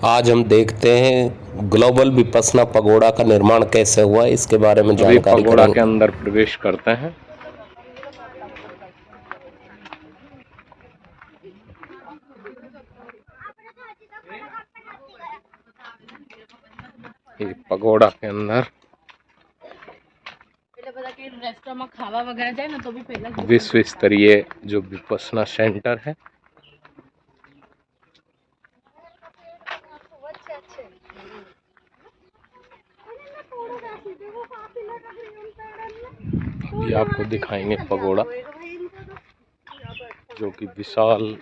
आज हम देखते हैं ग्लोबल विपस्सना पगोड़ा का निर्माण कैसे हुआ, इसके बारे में अभी जानकारी पगोड़ा करेंगे। के अंदर प्रवेश करते हैं। ये पगोड़ा के अंदर विश्व स्तरीय जो विपस्सना सेंटर है, अभी आपको दिखाएंगे पगोड़ा जो कि विशाल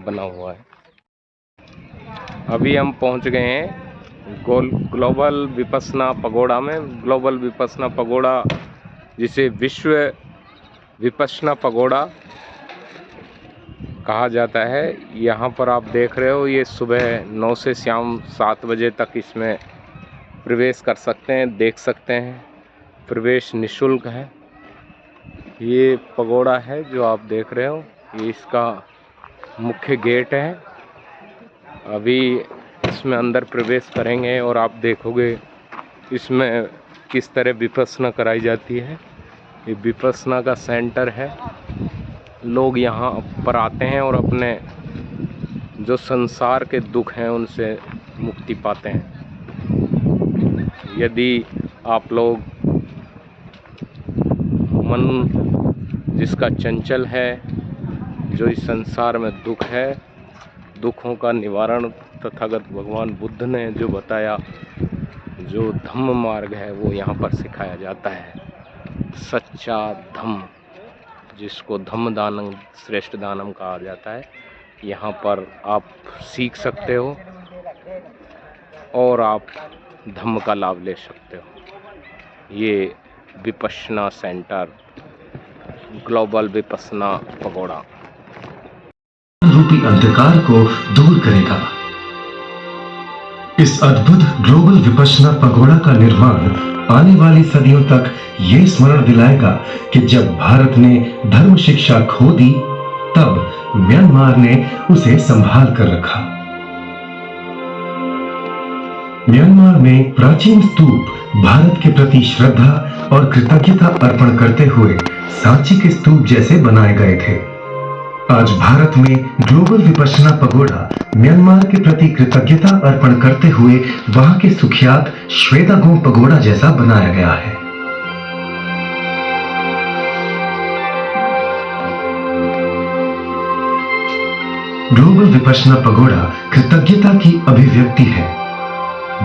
बना हुआ है। अभी हम पहुंच गए हैं ग्लोबल विपस्सना पगोड़ा में। ग्लोबल विपस्सना पगोड़ा, जिसे विश्व विपस्सना पगोड़ा कहा जाता है, यहाँ पर आप देख रहे हो, ये सुबह 9 से शाम 7 बजे तक इसमें प्रवेश कर सकते हैं, देख सकते हैं। प्रवेश निःशुल्क है। ये पगोड़ा है जो आप देख रहे हो, ये इसका मुख्य गेट है। अभी इसमें अंदर प्रवेश करेंगे और आप देखोगे इसमें किस तरह विपस्सना कराई जाती है। ये विपस्सना का सेंटर है। लोग यहाँ पर आते हैं और अपने जो संसार के दुख हैं उनसे मुक्ति पाते हैं। यदि आप लोग मन जिसका चंचल है, जो इस संसार में दुख है, दुखों का निवारण तथागत भगवान बुद्ध ने जो बताया, जो धम्म मार्ग है, वो यहाँ पर सिखाया जाता है। सच्चा धम्म, जिसको धम्म दानम श्रेष्ठ दानम कहा जाता है, यहाँ पर आप सीख सकते हो और आप धम्म का लाभ ले सकते हो। ये Vipassana centre, global Vipassana pagoda रूपी अंधकार को दूर करेगा। इस अद्भुत ग्लोबल विपस्सना पगोड़ा का निर्माण आने वाली सदियों तक ये स्मरण दिलाएगा कि जब भारत ने धर्म शिक्षा खो दी, तब म्यांमार ने उसे संभाल कर रखा। म्यांमार में प्राचीन स्तूप भारत के प्रति श्रद्धा और कृतज्ञता अर्पण करते हुए सांची के स्तूप जैसे बनाए गए थे। आज भारत में ग्लोबल विपस्सना पगोड़ा म्यांमार के प्रति कृतज्ञता अर्पण करते हुए वहां के सुख्यात श्वेतागोम पगोड़ा जैसा बनाया गया है। ग्लोबल विपस्सना पगोड़ा कृतज्ञता की अभिव्यक्ति है,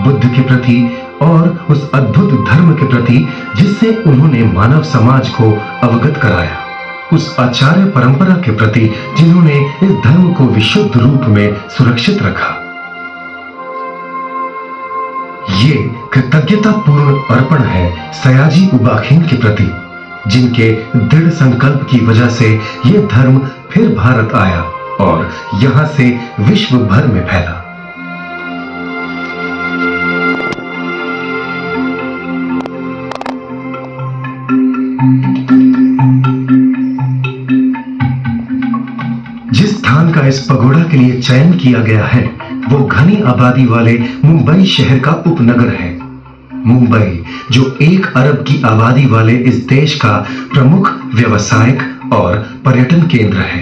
बुद्ध के प्रति और उस अद्भुत धर्म के प्रति जिससे उन्होंने मानव समाज को अवगत कराया, उस आचार्य परंपरा के प्रति जिन्होंने इस धर्म को विशुद्ध रूप में सुरक्षित रखा। ये कृतज्ञता पूर्ण अर्पण है सयाजी उबाखिन के प्रति, जिनके दृढ़ संकल्प की वजह से ये धर्म फिर भारत आया और यहां से विश्व भर में फैला। जिस स्थान का इस पगोड़ा के लिए चयन किया गया है, वो घनी आबादी वाले मुंबई शहर का उपनगर है। मुंबई, जो 1 अरब की आबादी वाले इस देश का प्रमुख व्यवसायिक और पर्यटन केंद्र है।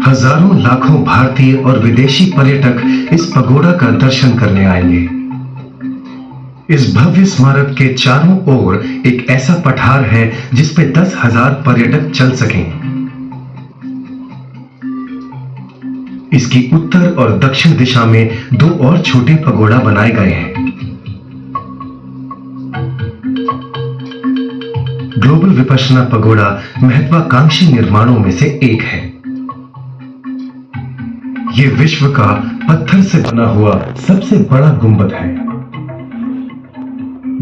हजारों लाखों भारतीय और विदेशी पर्यटक इस पगोड़ा का दर्शन करने आएंगे। इस भव्य स्मारक के चारों ओर एक ऐसा पठार है जिसपे 10,000 पर्यटक चल सकें। इसकी उत्तर और दक्षिण दिशा में 2 और छोटे पगोड़ा बनाए गए हैं। ग्लोबल विपस्सना पगोड़ा महत्वाकांक्षी निर्माणों में से एक है। यह विश्व का पत्थर से बना हुआ सबसे बड़ा गुंबद है।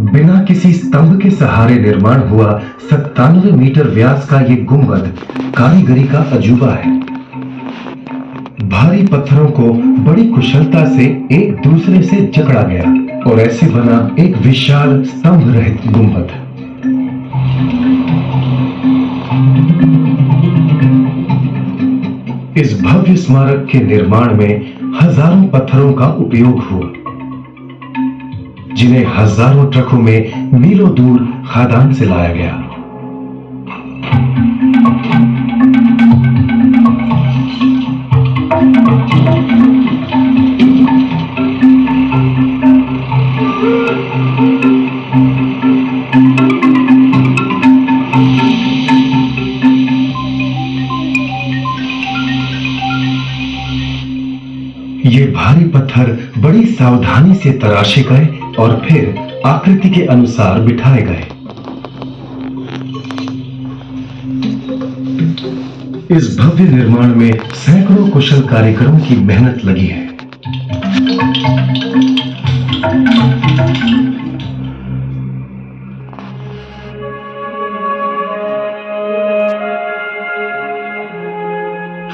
बिना किसी स्तंभ के सहारे निर्माण हुआ 97 मीटर व्यास का यह गुंबद कारीगरी का अजूबा है। भारी पत्थरों को बड़ी कुशलता से एक दूसरे से जकड़ा गया और ऐसे बना एक विशाल स्तंभ रहित गुंबद। इस भव्य स्मारक के निर्माण में हजारों पत्थरों का उपयोग हुआ, जिन्हें हजारों ट्रकों में मीलों दूर खादान से लाया गया। ये भारी पत्थर बड़ी सावधानी से तराशे गए और फिर आकृति के अनुसार बिठाए गए। इस भव्य निर्माण में सैकड़ों कुशल कारीगरों की मेहनत लगी है।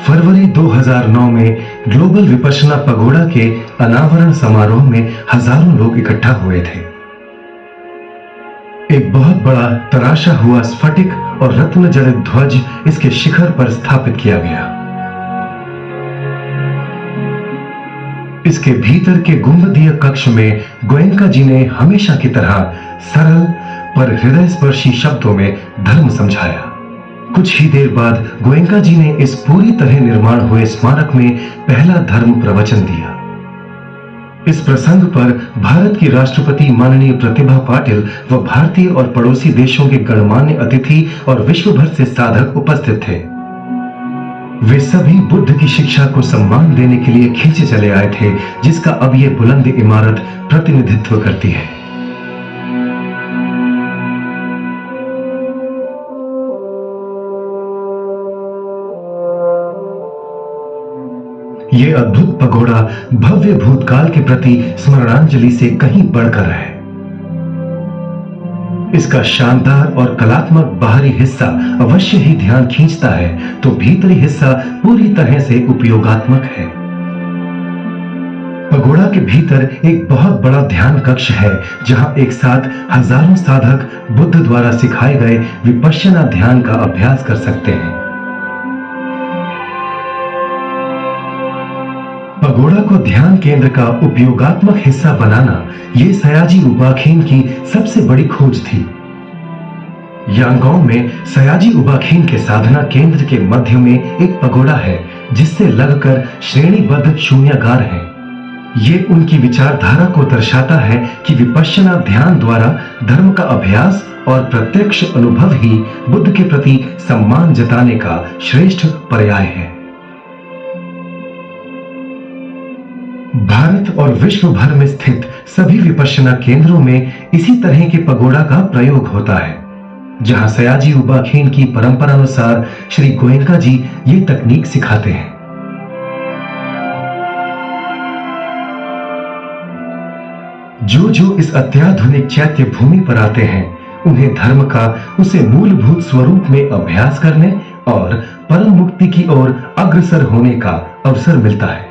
फरवरी 2009 में ग्लोबल विपश्यना पगोड़ा के अनावरण समारोह में हजारों लोग इकट्ठा हुए थे। एक बहुत बड़ा तराशा हुआ स्फटिक और रत्न जड़ित ध्वज इसके शिखर पर स्थापित किया गया। इसके भीतर के गुंबदीय कक्ष में गोयनका जी ने हमेशा की तरह सरल पर हृदयस्पर्शी शब्दों में धर्म समझाया। कुछ ही देर बाद गोयनका जी ने इस पूरी तरह निर्माण हुए स्मारक में पहला धर्म प्रवचन दिया। इस प्रसंग पर भारत की राष्ट्रपति माननीय प्रतिभा पाटिल व भारतीय और पड़ोसी देशों के गणमान्य अतिथि और विश्व भर से साधक उपस्थित थे। वे सभी बुद्ध की शिक्षा को सम्मान देने के लिए खींचे चले आए थे, जिसका अब ये बुलंद इमारत प्रतिनिधित्व करती है। ये अद्भुत पगोड़ा भव्य भूतकाल के प्रति स्मरणांजलि से कहीं बढ़कर है। इसका शानदार और कलात्मक बाहरी हिस्सा अवश्य ही ध्यान खींचता है, तो भीतरी हिस्सा पूरी तरह से उपयोगात्मक है। पगोड़ा के भीतर एक बहुत बड़ा ध्यान कक्ष है, जहां एक साथ हजारों साधक बुद्ध द्वारा सिखाए गए विपश्यना ध्यान का अभ्यास कर सकते हैं। पगोड़ा को ध्यान केंद्र का उपयोगात्मक हिस्सा बनाना ये सयाजी उबाखेन की सबसे बड़ी खोज थी। यांगोंग में सयाजी उबाखेन के साधना केंद्र के मध्य में एक पगोड़ा है, जिससे लगकर श्रेणीबद्ध शून्यागार है। ये उनकी विचारधारा को दर्शाता है कि विपश्यना ध्यान द्वारा धर्म का अभ्यास और प्रत्यक्ष अनुभव ही बुद्ध के प्रति सम्मान जताने का श्रेष्ठ पर्याय है। भारत और विश्व भर में स्थित सभी विपश्यना केंद्रों में इसी तरह के पगोड़ा का प्रयोग होता है, जहां सयाजी उबाखेन की परंपरा अनुसार श्री गोयनका जी ये तकनीक सिखाते हैं। जो इस अत्याधुनिक चैत्य भूमि पर आते हैं, उन्हें धर्म का उसे मूलभूत स्वरूप में अभ्यास करने और परम मुक्ति की ओर अग्रसर होने का अवसर मिलता है।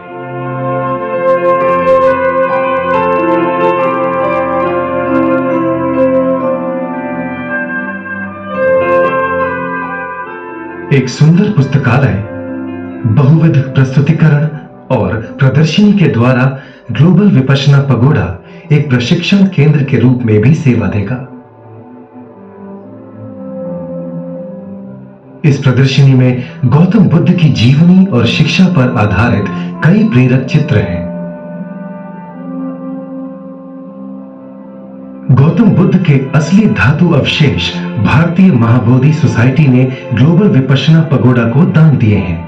एक सुंदर पुस्तकालय, बहुविध प्रस्तुतिकरण और प्रदर्शनी के द्वारा ग्लोबल विपश्यना पगोड़ा एक प्रशिक्षण केंद्र के रूप में भी सेवा देगा। इस प्रदर्शनी में गौतम बुद्ध की जीवनी और शिक्षा पर आधारित कई प्रेरक चित्र हैं। गौतम बुद्ध के असली धातु अवशेष भारतीय महाबोधि सोसाइटी ने ग्लोबल विपश्यना पगोड़ा को दान दिए हैं।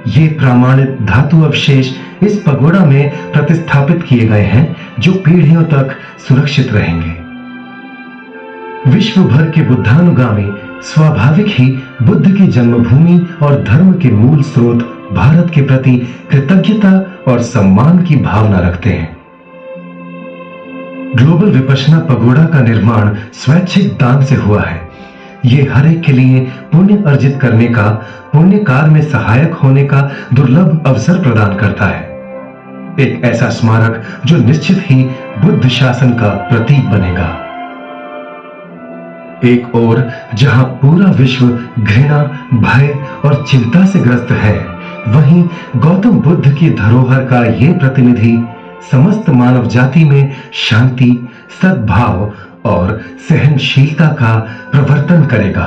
ये प्रमाणित धातु अवशेष इस पगोड़ा में प्रतिस्थापित किए गए हैं, जो पीढ़ियों तक सुरक्षित रहेंगे। विश्व भर के बुद्धानुगामी स्वाभाविक ही बुद्ध की जन्मभूमि और धर्म के मूल स्रोत भारत के प्रति कृतज्ञता और सम्मान की भावना रखते हैं। ग्लोबल विपश्यना पगोड़ा का निर्माण स्वैच्छिक दान से हुआ है। ये हर एक के लिए पुण्य अर्जित करने का, पुण्य कार्य में सहायक होने का दुर्लभ अवसर प्रदान करता है। एक ऐसा स्मारक जो निश्चित ही बुद्ध शासन का प्रतीक बनेगा। एक ओर जहां पूरा विश्व घृणा, भय और चिंता से ग्रस्त है, वहीं गौतम बुद्ध की धरोहर का ये प्रतिनिधि समस्त मानव जाति में शांति, सद्भाव और सहनशीलता का प्रवर्तन करेगा।